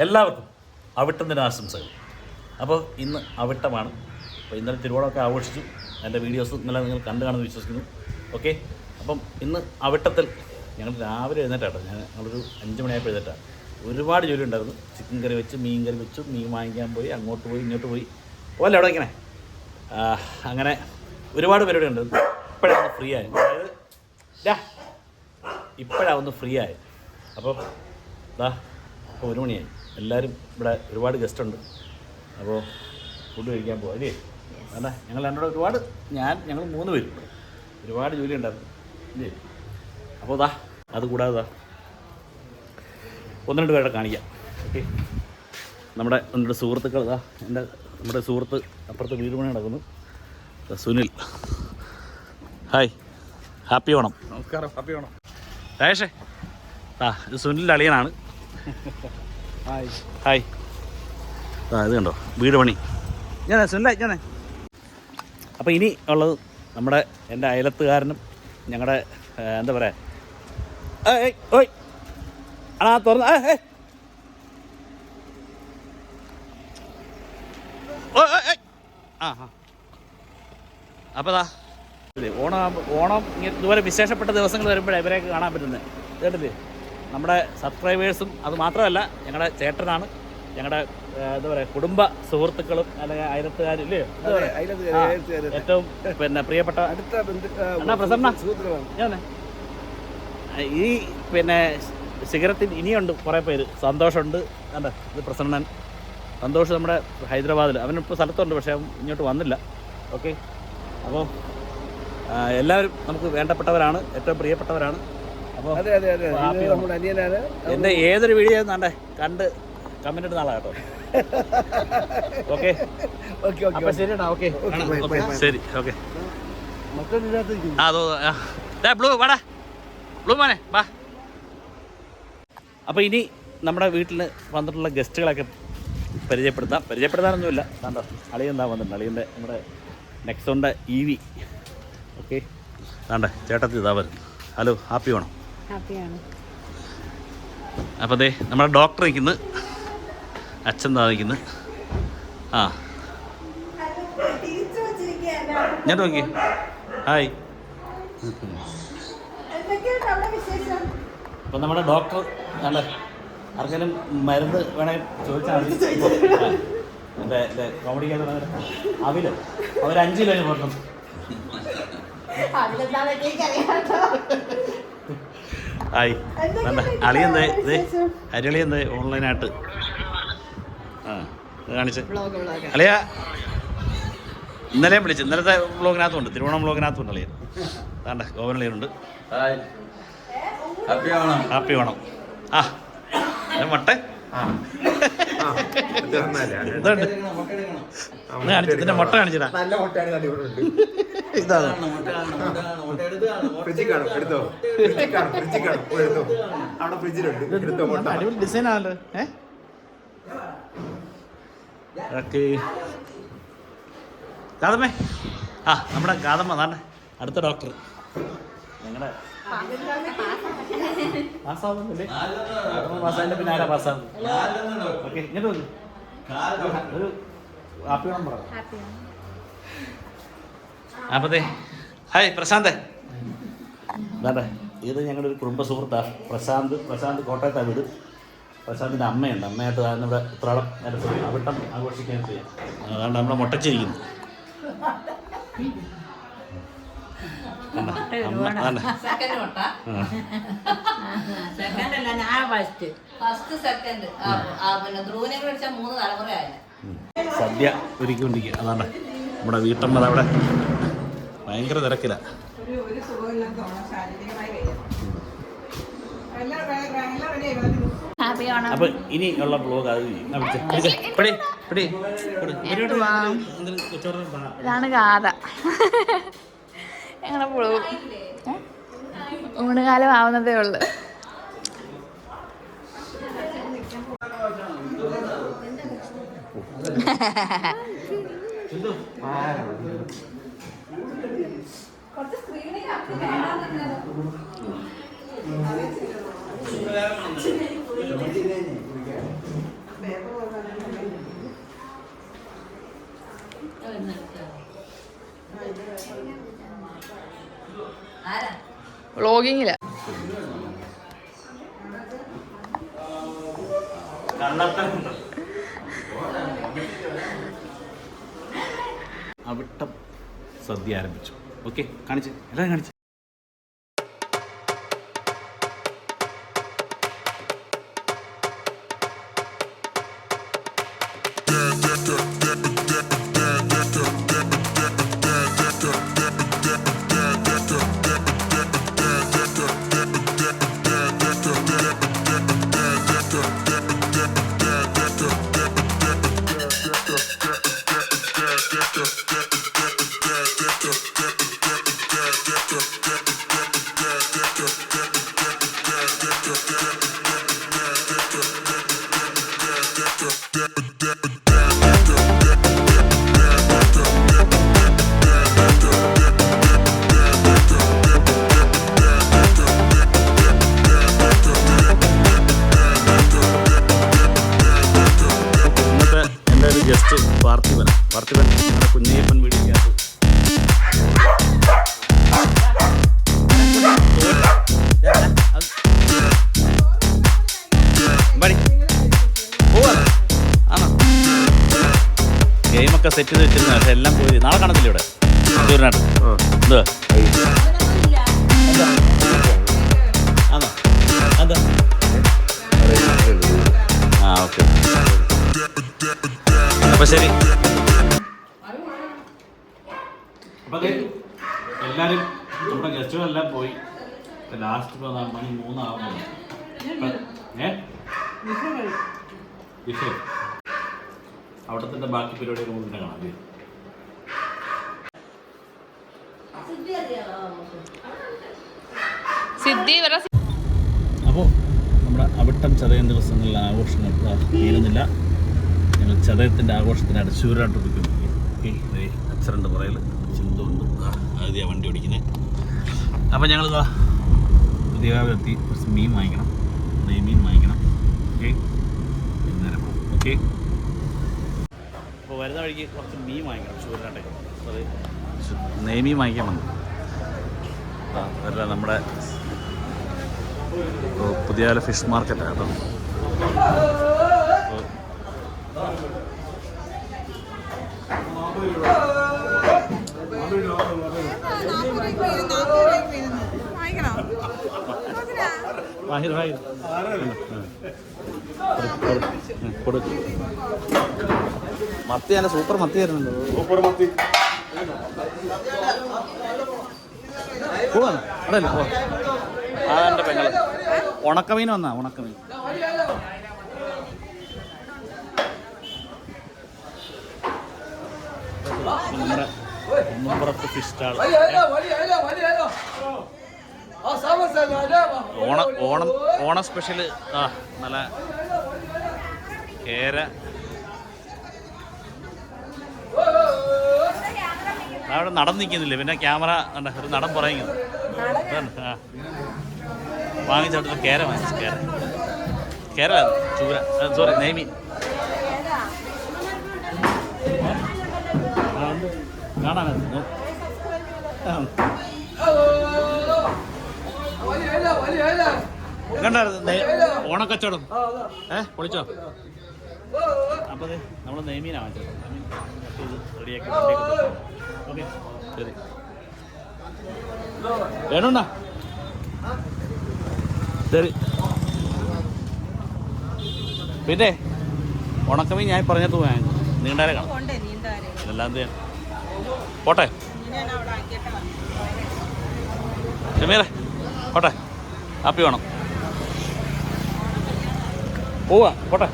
എല്ലാവർക്കും അവിട്ടം ദിനാശംസകൾ. അപ്പോൾ ഇന്ന് അവിട്ടമാണ്. അപ്പോൾ ഇന്നലെ തിരുവോണമൊക്കെ ആഘോഷിച്ചു. എൻ്റെ വീഡിയോസ് ഇന്നലെ നിങ്ങൾ കണ്ടു കാണുമെന്ന് വിശ്വസിക്കുന്നു. ഓക്കെ, അപ്പം ഇന്ന് അവിട്ടത്തിൽ ഞങ്ങൾ രാവിലെ എഴുന്നേറ്റാട്ടോ. ഞങ്ങളൊരു 5 മണിയായപ്പോൾ എഴുന്നേറ്റാണ്. ഒരുപാട് ജോലി ഉണ്ടായിരുന്നു. ചിക്കൻ കറി വെച്ച്, മീൻ കറി വെച്ചു, മീൻ വാങ്ങിക്കാൻ പോയി, അങ്ങോട്ട് പോയി ഇങ്ങോട്ട് പോയി. പോലെ അവിടെ ഇങ്ങനെ അങ്ങനെ ഒരുപാട് പരിപാടി ഉണ്ട്. ഇപ്പോഴാണ് ഫ്രീ ആയത്. അതായത് ഇപ്പോഴാണ് ഫ്രീ ആയത്. അപ്പോൾ ഇപ്പോൾ 1 മണിയായി. എല്ലാവരും ഇവിടെ ഒരുപാട് ഗസ്റ്റ് ഉണ്ട്. അപ്പോൾ ഫുഡ് കഴിക്കാൻ പോകാം അല്ലേ? വേണ്ട, ഞങ്ങൾ രണ്ടോടെ ഒരുപാട് ഞങ്ങൾ 3 പേരും ഒരുപാട് ജോലി ഉണ്ടായിരുന്നു ഇല്ലേ? അപ്പോൾ അതുകൂടാതെ 1-2 പേരെ കാണിക്കാം. ഓക്കെ, നമ്മുടെ 2 സുഹൃത്തുക്കൾ നമ്മുടെ സുഹൃത്ത് അപ്പുറത്ത് വീട് പണി നടക്കുന്നു. Sunil, hi, happy Onam. നമസ്കാരം, ഹാപ്പി ഓണം. രാജേഷേ, ഇത് സുനിലിൻ്റെ അളിയനാണ്. Hi hi. ഇത് കണ്ടോ വീട് പണി. സുനില. അപ്പോൾ ഇനി ഉള്ളത് എൻ്റെ അയലത്തുകാരനും ഞങ്ങളുടെ എന്താ പറയുക, ഓയ് തുറന്ന് അപ്പോൾ ഓണം ഇതുപോലെ വിശേഷപ്പെട്ട ദിവസങ്ങൾ വരുമ്പോഴേ ഇവരെയൊക്കെ കാണാൻ പറ്റുന്നത്. കേട്ടില്ലേ? നമ്മുടെ സബ്സ്ക്രൈബേഴ്സും അത് മാത്രമല്ല ഞങ്ങളുടെ ചേട്ടനാണ്, ഞങ്ങളുടെ എന്താ പറയുക കുടുംബ സുഹൃത്തുക്കളും അല്ലെങ്കിൽ അയലത്തുകാരും ഇല്ലേ, ഏറ്റവും പ്രിയപ്പെട്ട പ്രസന്ന. ഈ ശിഖരത്തിൽ ഇനിയുണ്ട് കുറേ പേര്. സന്തോഷമുണ്ട്. കണ്ടോ, ഇത് പ്രസന്നൻ. സന്തോഷം നമ്മുടെ ഹൈദരാബാദിൽ, അവനിപ്പോൾ സ്ഥലത്തുണ്ട്, പക്ഷേ ഇങ്ങോട്ട് വന്നില്ല. ഓക്കെ, അപ്പോൾ എല്ലാവരും നമുക്ക് വേണ്ടപ്പെട്ടവരാണ്, ഏറ്റവും പ്രിയപ്പെട്ടവരാണ്. അപ്പോൾ എൻ്റെ ഏതൊരു വീഡിയോ കണ്ട് കമൻ്റ് ഇടുന്ന ആളാണ് കേട്ടോ. ഓക്കെ അപ്പോൾ ശരിയാ. ഓക്കെ ശരി. ഓക്കെ ബ്ലൂ വാടാ, ബ്ലൂ മോനെ വാ. അപ്പോൾ ഇനി നമ്മുടെ വീട്ടിൽ വന്നിട്ടുള്ള ഗസ്റ്റുകളൊക്കെ പരിചയപ്പെടുത്താനൊന്നുമില്ല. കണ്ടോ, അളിയൻ വന്നിട്ടുണ്ട്. അളിയൻ്റെ നമ്മുടെ നെക്സോണിൻ്റെ EV. ഓക്കെ, കണ്ടേ ചേട്ടത്തി വരും. Hello, happy Onam. അപ്പോൾ നമ്മുടെ ഡോക്ടർ നിൽക്കുന്നു, അച്ഛൻ നിൽക്കുന്നു. ഞാൻ നോക്കി. ഹായ്. അപ്പം നമ്മുടെ ഡോക്ടർ അല്ലേ, ആർക്കെങ്കിലും മരുന്ന് വേണമെങ്കിൽ ചോദിച്ചാൽ മതി. എൻ്റെ കോമഡിക്കാത്ത അവില് അവർ 5 കിലോ പോരണം. ഹായ്. അളിയെന്തേ അരിളിയെന്തേ ഓൺലൈനായിട്ട് കാണിച്ച് അളിയ ഇന്നലെയും വിളിച്ചു. ഇന്നലത്തെ വ്ളോഗിനകത്തുണ്ട്, തിരുവോണം വ്ളോഗിനകത്തുണ്ട് അളിയൻ. അതാണ്ട ഗോവനളിയനുണ്ട്. ഹാപ്പി ഓണം. മൊട്ട ഇതിന്റെ മുട്ട കാണിച്ചതാ. ഇതാണ് അടിപൊളി ഡിസൈൻ ആണല്ലോ. ഗാതമ്മേ, നമ്മുടെ ഗാതമ്മ അതാണ് അടുത്ത ഡോക്ടർ. ഞങ്ങളുടെ പാസ്സാവുന്നില്ലേ? പാസ്സായതിൻ്റെ പിന്നെ ആരാ പാസ്സാവും? ഓക്കെ, ഇങ്ങോട്ട് ഒരു ഹാപ്പി ഓണം പറ. അപ്പത്തേ ഹായ് പ്രശാന്ത്. അതാ ഇത് ഞങ്ങളുടെ ഒരു കുടുംബ സുഹൃത്താണ് പ്രശാന്ത് കോട്ടയത്താണ് വീട്. പ്രശാന്തിൻ്റെ അമ്മയുണ്ട്. അമ്മയായിട്ട് നമ്മുടെ ഉത്രാടം അവിട്ടം ആഘോഷിക്കാൻ ചെയ്യാം. അതാണ്ട് നമ്മളെ മുട്ടച്ചിരിക്കുന്നു. സദ്യ ഒരുക്കിക്കൊണ്ടിരിക്കുക. അതാണ് നമ്മുടെ വീട്ടമ്മ അവിടെ ഭയങ്കര തിരക്കിലാണ്. അപ്പൊ ഇനിയുള്ള ബ്ലോഗ് ഇതാണ് ഗാഥ. ഞങ്ങളുടെ ബ്ലോഗ് ഊണുകാലം ആവുന്നതേ ഉള്ളു. വ്ളോഗിങ്ങില്ല. അവിട്ടം സദ്യ ആരംഭിച്ചു. ഓക്കെ, കാണിച്ച് എല്ലാവരും കാണിച്ച്. ജസ്റ്റ് പാർത്ഥിവൻ നമ്മുടെ കുഞ്ഞയ്യപ്പൻ വീടിക്കകത്ത് ഗെയിമൊക്കെ സെറ്റ് ചെയ്ത് വെച്ചിരുന്ന പക്ഷെ എല്ലാം പോയി. നാളെ കാണത്തില്ല ഇവിടെ തൃശ്ശൂരിനാട്ട്. എന്തുവാ ആണോ? എന്താ? ആ ഓക്കെ, അപ്പൊ ശരി. അപ്പൊ എല്ലാരും നമ്മുടെ ഗസ്റ്റുകളെല്ലാം പോയി. ലാസ്റ്റ് ഇപ്പോൾ മണി 3 ആവുന്നുണ്ട്. വിഷയം അവിടത്തെ ബാക്കി പരിപാടിയൊക്കെ നമുക്ക് പിന്നെ കാണാം. അപ്പോൾ നമ്മുടെ അവിട്ടം ചതയം ദിവസങ്ങളിലെ ആഘോഷങ്ങൾ തീരുന്നില്ല. ഞങ്ങൾ ചതയത്തിൻ്റെ ആഘോഷത്തിനായിട്ട് ശൂരാട്ട് ഓടിക്കുന്നു. അച്ഛൻ്റെ പുറയിൽ ചിന്തുണ്ട്, ആദ്യ വണ്ടി ഓടിക്കുന്നത്. അപ്പോൾ ഞങ്ങളിതാ പുതിയ എത്തി കുറച്ച് മീൻ വാങ്ങിക്കണം, നെയ്മീൻ വാങ്ങിക്കണം. ഓക്കെ, നേരം പോകും. ഓക്കെ, അപ്പോൾ വരുന്ന വഴിക്ക് കുറച്ച് മീൻ വാങ്ങിക്കണം ശൂരാട്ടൊക്കെ. അത് നെയ്മീൻ വാങ്ങിക്കാൻ വന്നു. വരില്ല, നമ്മുടെ പുതിയ ഫിഷ് മാർക്കറ്റാണ് കേട്ടോ. മത്തി നല്ല സൂപ്പർ മത്തി തരുന്നുണ്ട്. പോവാണ് അടല്ലേ? അതെൻ്റെ പെങ്ങള് ഉണക്കമീൻ വന്നാ. ഉണക്കമീൻ നമ്മുടെ Kunnumpurathu fish stall. Onam special. നല്ല കേര. അവിടെ നടന്നു നിൽക്കുന്നില്ല, പിന്നെ ക്യാമറ ഒരു നടൻ പറയുന്നത്. വാങ്ങിച്ചിട്ട് കേര വാങ്ങിച്ചു. കേര ചൂര, സോറി നെയ്മീൻ. കാണാനോ കണ്ടായിരുന്നു ഓണക്കച്ചവടം? പൊളിച്ചോ? അപ്പോൾ നമ്മൾ നെയ്മീനാണ് വാങ്ങിച്ചത്. റെഡിയാക്കി ഓക്കെ, ശരി. വേണോണ്ടാ? ശരി. പിന്നെ ഉണക്കമീൻ ഞാൻ പറഞ്ഞത് വാങ്ങി. നീണ്ടാരെ കാണാം. എല്ലാം ചെയ്യാൻ പോട്ടെ. ഷമീറെ പോട്ടെ, ഹാപ്പി വേണം. പോവാ, പോട്ടെ,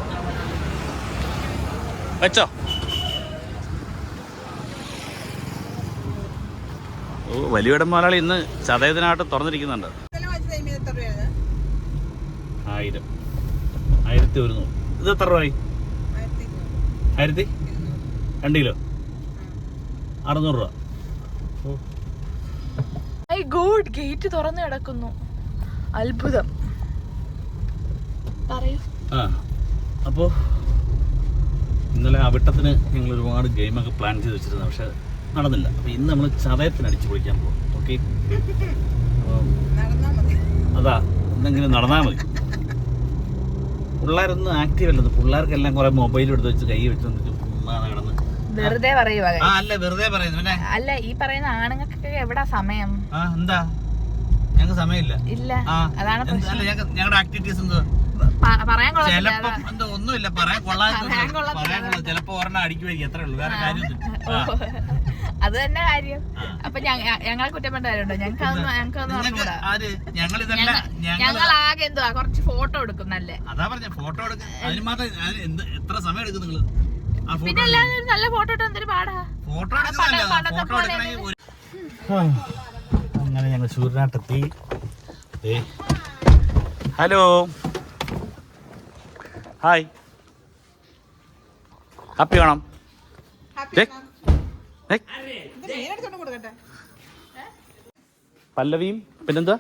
വെച്ചോ. ഓ, വലിയടം മുതലാളി ഇന്ന് ചതയത്തിനായിട്ട് തുറന്നിരിക്കുന്നുണ്ട്. 1000, 1100. ഇത് എത്ര രൂപയായി? 1000, 2 കിലോ 600 രൂപ. ഗോഡ്, ഗേറ്റ് തുറന്നു കിടക്കുന്നു. അത്ഭുതം. പറയൂ. അപ്പോൾ ഇന്നലെ അവിട്ടത്തിന് ഞങ്ങൾ ഒരുപാട് ഗെയിമൊക്കെ പ്ലാൻ ചെയ്ത് വെച്ചിരുന്നു, പക്ഷെ നടന്നില്ല. അപ്പോൾ ഇന്ന് നമ്മൾ ചതയത്തിന് അടിച്ചു പൊളിക്കാൻ പോകും. ഓക്കെ, അതാ ഇന്നെങ്കിലും നടന്നാൽ മതി. പിള്ളേരൊന്നും ആക്റ്റീവ് അല്ലെന്ന്. പിള്ളേർക്കെല്ലാം കുറെ മൊബൈൽ എടുത്ത് വെച്ച് കൈ വെച്ച് കിടന്ന് വെറുതെ പറയുക. അല്ല, വെറുതെ പറയുന്നു. പിന്നെ അല്ല, ഈ പറയുന്ന ആണുങ്ങൾക്കൊക്കെ എവിടാ സമയം? എന്താ ഞങ്ങൾക്ക് സമയമില്ല. ഇല്ല, അതാണ് ഞങ്ങളുടെ ആക്ടിവിറ്റീസ് എന്തോ പറയാൻ ചിലപ്പോ എന്തോ ഒന്നുമില്ല, പറയാൻ കൊള്ളാൻ ചിലപ്പോ ഒരെണ്ണം അടിക്കുമായിരിക്കും, അത്രേ ഉള്ളൂ, വേറെ കാര്യമൊന്നും. അത് തന്നെ കാര്യം. അപ്പൊ ഞങ്ങളെ കുറ്റപ്പെട്ട കാര്യമുണ്ടോ? ഞങ്ങൾക്ക് ഞങ്ങൾ ആകെ എന്തുവാ കുറച്ച് ഫോട്ടോ എടുക്കുന്നല്ലേ. അതാ പറഞ്ഞ ഫോട്ടോ എടുക്കും. അതിന് മാത്രം എത്ര സമയം എടുക്കും നിങ്ങൾ? പിന്നെ എല്ലാവരും നല്ല ഫോട്ടോ ഇട്ട് എന്തൊരു പാടാ. ഫോട്ടോ അങ്ങനെ ഞങ്ങൾ സൂര്യനാട്ടെത്തി. ഹലോ, ഹായ്, ഹാപ്പി വേണം. പല്ലവിയും പിന്നെന്താ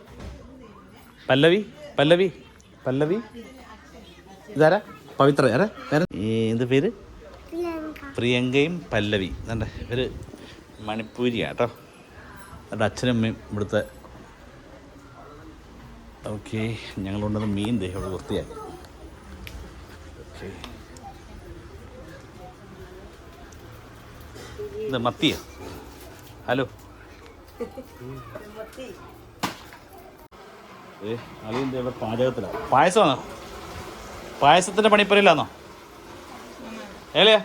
പല്ലവി ഇതാരാ? പവിത്ര. ആരാ എന്ത് പേര്? പ്രിയങ്കയും പല്ലവി. എന്താ ഇവര് മണിപ്പൂരിയാ കേട്ടോ. എൻ്റെ അച്ഛനും അമ്മയും ഇവിടുത്തെ. ഓക്കെ, ഞങ്ങൾ കൊണ്ടുവന്ന മീൻ ദേ ഇവിടെ വൃത്തിയാക്കി. ഓക്കെ, ഇത് മത്തിയാ? ഹലോ, അളിയൻ്റെ ഇവിടെ പാചകത്തിലാണ്. പായസമാണോ? പായസത്തിൻ്റെ പണിപ്പുരയിലാണോ? ഏലയാ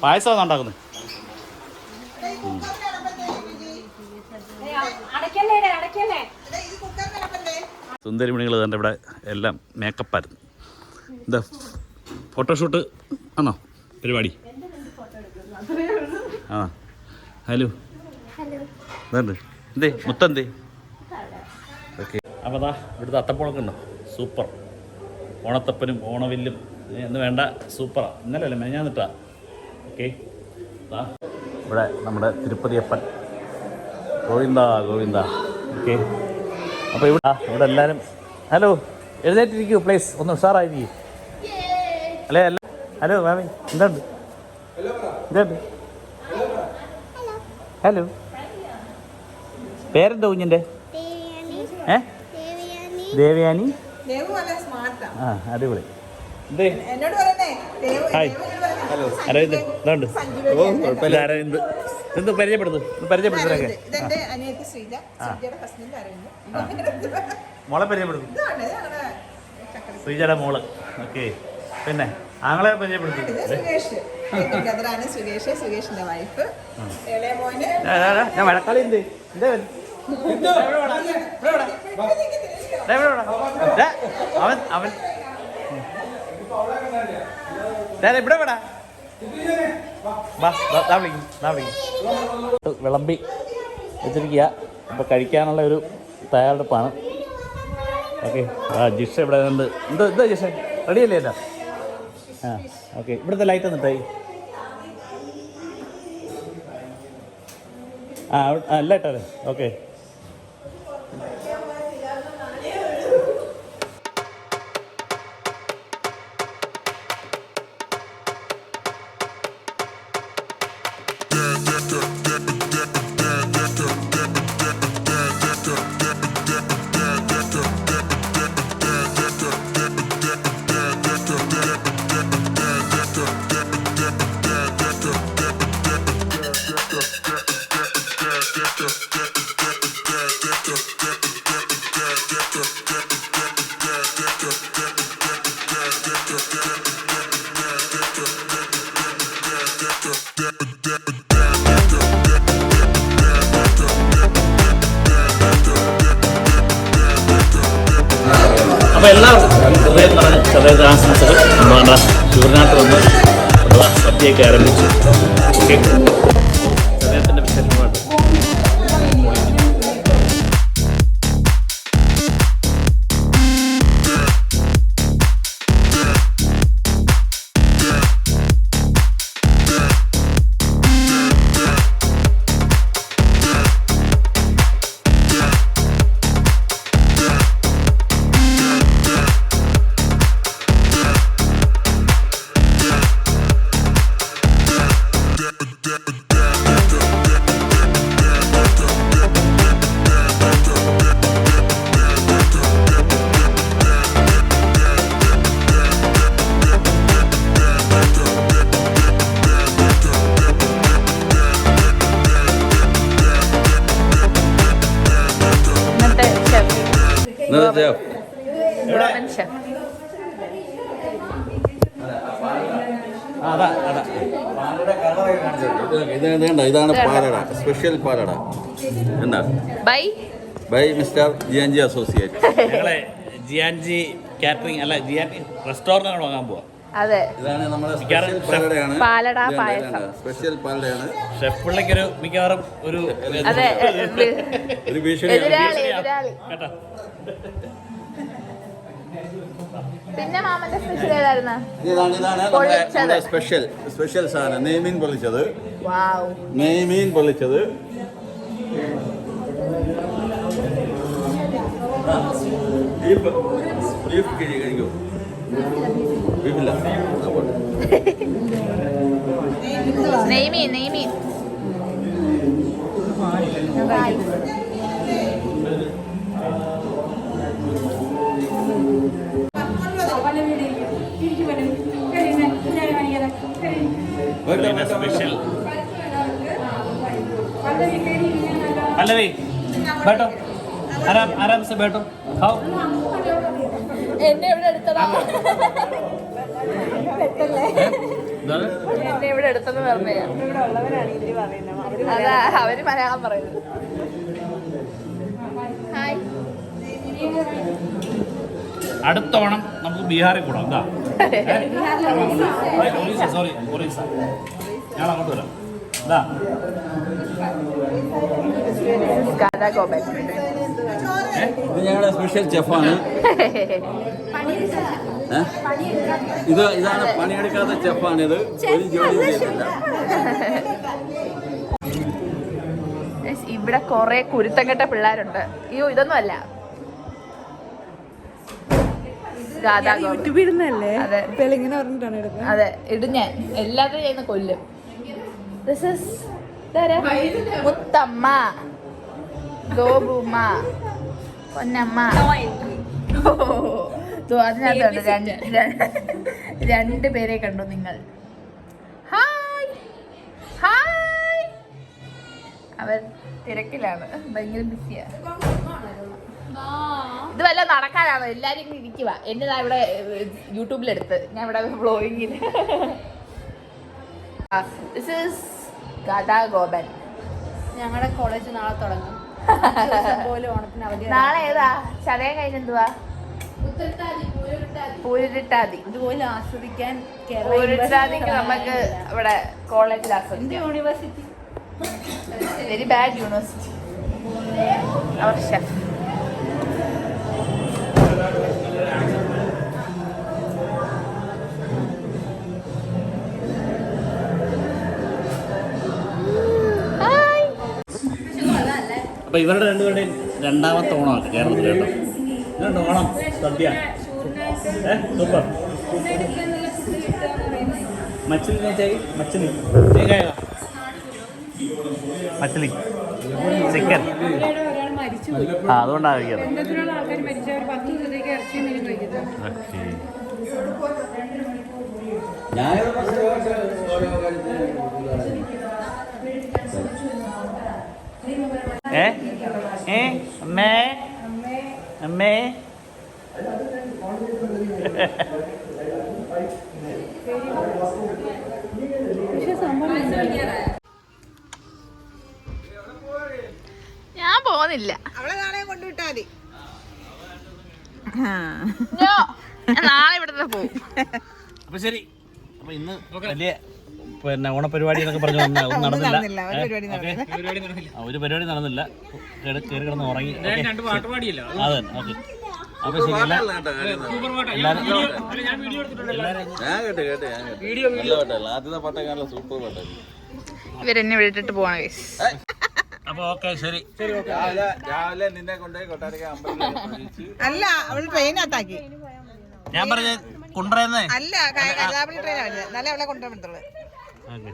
പായസമാണോ ഉണ്ടാക്കുന്നത്? സുന്ദരി മണികൾ തന്നെ ഇവിടെ എല്ലാം മേക്കപ്പായിരുന്നു. എന്താ ഫോട്ടോഷൂട്ട് ആണോ പരിപാടി? ആ, ഹലോ, ഇതുണ്ട് എന്തേ മുത്തന്തേ? ഓക്കെ, അപ്പോൾ അതാ ഇവിടുത്തെ അത്തപ്പഴമൊക്കെ ഉണ്ടോ? സൂപ്പർ. ഓണത്തപ്പനും ഓണവില്ലും എന്ന് വേണ്ട, സൂപ്പറാണ്. ഇന്നലെ അല്ലേ മെഞ്ഞാന്നിട്ടാ. ഓക്കെ, ഇവിടെ നമ്മുടെ തിരുപ്പതിയപ്പൻ. ഗോവിന്ദ ഗോവിന്ദ. ഓക്കെ, അപ്പോൾ ഇവിടെ എല്ലാവരും ഹലോ എഴുന്നേറ്റിരിക്കൂ പ്ലീസ്, ഒന്ന് ഉഷാറായിരിക്കും അല്ലേ? അല്ല, ഹലോ മാമി, എന്തുണ്ട്? ഹലോ, പേരെന്താ കുഞ്ഞിൻ്റെ? ദേവയാനി. ആ, അടിപൊളി. ഹായ്, അരവിന്ദ്. ഇതുണ്ട് അരവിന്ദ്. എന്ത് പരിചയപ്പെടുത്തുന്നൊക്കെ മോളെ പരിചയപ്പെടുത്തും. ശ്രീജയുടെ മോള്. ഓക്കെ, പിന്നെ ആങ്ങളെ പരിചയപ്പെടുത്തും. ഞാൻ വഴക്കാളി എന്ത് അവൻ അവൻ ഇവിടെ വേടാ വിളമ്പി വെച്ചിരിക്കുക. അപ്പോൾ കഴിക്കാനുള്ള ഒരു തയ്യാറെടുപ്പാണ്. ഓക്കെ, ജിഷ ഇവിടെ ഉണ്ട്. എന്താ ജിഷ റെഡിയല്ലേ? ഏട്ടാ ആ, ഓക്കെ. ഇവിടുത്തെ ലൈറ്റ് എന്നിട്ടായി. അല്ല ഏട്ടാ. ഓക്കെ, അപ്പോൾ എല്ലാവർക്കും ഹൃദയം നിറഞ്ഞ ചതയത്തെ ആശംസകൾ. നമ്മുടെ ചൂരനാട്ട് വന്ന് സദ്യയൊക്കെ ആരംഭിച്ചു. ഓക്കെ, ചതയത്തിൻ്റെ വിശേഷമായിട്ട് ഇതാണ് പാലട, സ്പെഷ്യൽ പാലട. എന്താ ബൈ ബൈ മിസ്റ്റർ ജിയാൻജി അസോസിയേറ്റ്. ഞങ്ങളെ ജിയാൻജി കാറ്ററിംഗ് അല്ല ജിയാൻജി റെസ്റ്റോറൻറ്റ് വാങ്ങാൻ പോവാ. അതെ, ഇതാണ് നമ്മുടെ സ്പെഷ്യൽ പാലടയാണ്. പാലട പായസം. സ്പെഷ്യൽ പാലടയാണ്. ഷെഫ് പിള്ളയ്ക്കൊരു മിക്കവാറും ഒരു അതെ, ഒരു ഭീഷണി. എതിരാളി. കേട്ടോ. പിന്നെ മാമന്റെ സ്പെഷ്യൽ ഏതായിരുന്നു? ഇതാണ് പൊള്ളിച്ചത്. നമ്മുടെ സ്പെഷ്യൽ സാധനം, നെയ്മീൻ പൊള്ളിച്ചത്. വാവ്, നെയ്മീൻ പൊള്ളിച്ചത്. ബീഫ് കഴിക്കൂ. ബീഫില്ല. നെയ്മീൻ സ്പെഷ്യൽ पल्लवी बैठो आराम से बैठो खाओ എന്നെ ഇവിടെ എടുത്തതാ. എന്നെ ഇവിടെ എടുത്തെന്ന് പറഞ്ഞ അതാ അവര് മലയാളം പറയുന്നത്. ഹായ്, അടുത്ത ഓണം നമുക്ക് ബീഹാറിൽ കൂടാം. എന്താ സോറി ഒറീസ, ഞാൻ അങ്ങോട്ട് വരാം. എന്താ ഗോപൻ ഇത് ഞങ്ങളുടെ സ്പെഷ്യൽ ചെഫാണ്. ഇതാണ് പണിയെടുക്കാത്ത ചെഫാണിത്. ഒരു ജോലി ചെയ്യുന്നില്ല. ഇവിടെ കൊറേ കുരുത്തം കെട്ട പിള്ളേരുണ്ട്. അയ്യോ, ഇതൊന്നും അല്ല. യൂട്യൂബ് ഇടുന്നല്ലേ? അതെ, ഇങ്ങനെ പറഞ്ഞിട്ടാണ് എടുക്കുന്നത്. അതെ, ഇടും ഞാൻ. എല്ലാവരും ചെയ്യുന്ന കൊല്ലും. മുത്തമ്മ, ഗോപുമ്മ, പൊന്നമ്മ. അതിനകത്തുണ്ട് രണ്ട് പേരെ കണ്ടു നിങ്ങൾ. Hi hi. അവൻ തിരക്കിലാണ്, ഭയങ്കര ബിസിയാ. ഇത് വല്ല നടക്കാനാണോ? എല്ലാരും ഇങ്ങനെ ഇരിക്കുക. എന്നതാ ഇവിടെ യൂട്യൂബിലെടുത്ത് ഞാൻ ഇവിടെ വ്ളോഗിങ്ങിൽ. This is Gopan. ഞങ്ങളുടെ കോളേജ് നാളെ തുടങ്ങും. പോലും ഓണത്തിന് അവധി. നാളെ ഏതാ ചതയം കഴിഞ്ഞെന്തുവാ? പൂരിട്ടാതി. ഇതുപോലെ ആസ്വദിക്കാൻ പൂരിട്ടാതിക്ക് നമുക്ക് ഇവിടെ കോളേജിൽ ആസ്വദിക്കാം. University very bad university. അവർ ഷെഫ്. അപ്പോൾ ഇവരുടെ രണ്ടുപേരുടെയും രണ്ടാമത്തെ ഓണമാണ് കേരളത്തിൽ കേട്ടോ. ഇതുണ്ട് ഓണം സദ്യ. സൂപ്പർ. മച്ചിലി മച്ചിലി മച്ചിലി ചിക്കൻ. അതുകൊണ്ടായിരിക്കും. അമ്മേ അമ്മേ ഞാൻ പോകുന്നില്ല. അവളെ നാളെ കൊണ്ടുവിട്ടാ മതി. നാളെ ഇവിടുന്ന് പോകും. അപ്പൊ ശരി. അപ്പൊ ഇന്ന് വലിയ പിന്നെ ഓണപരിപാടി എന്നൊക്കെ പറഞ്ഞു ഒന്നും നടന്നില്ല. ഒരു പരിപാടി നടന്നില്ല. കയറി കിടന്ന് ഉറങ്ങി. അതെ, ഓക്കെ. അപ്പൊ ശരി. ഇവരെന്നെ വിളിച്ചിട്ട് പോവാണ് ഗൈസ്. അപ്പൊ ഓക്കെ, ശരി. രാവിലെ നിന്നെ കൊണ്ടുപോയി കൊട്ടാരക്കര അമ്പലത്തിൽ. അല്ല, അവള് ട്രെയിനകത്താക്കി. ഞാൻ പറഞ്ഞ കൊണ്ടുവരുന്നേ അല്ല, കരുനാഗപ്പള്ളി ട്രെയിനാണ്. എന്നാലേ അവളെ കൊണ്ടുപോകാൻ പറ്റുള്ളൂ. ഓക്കെ.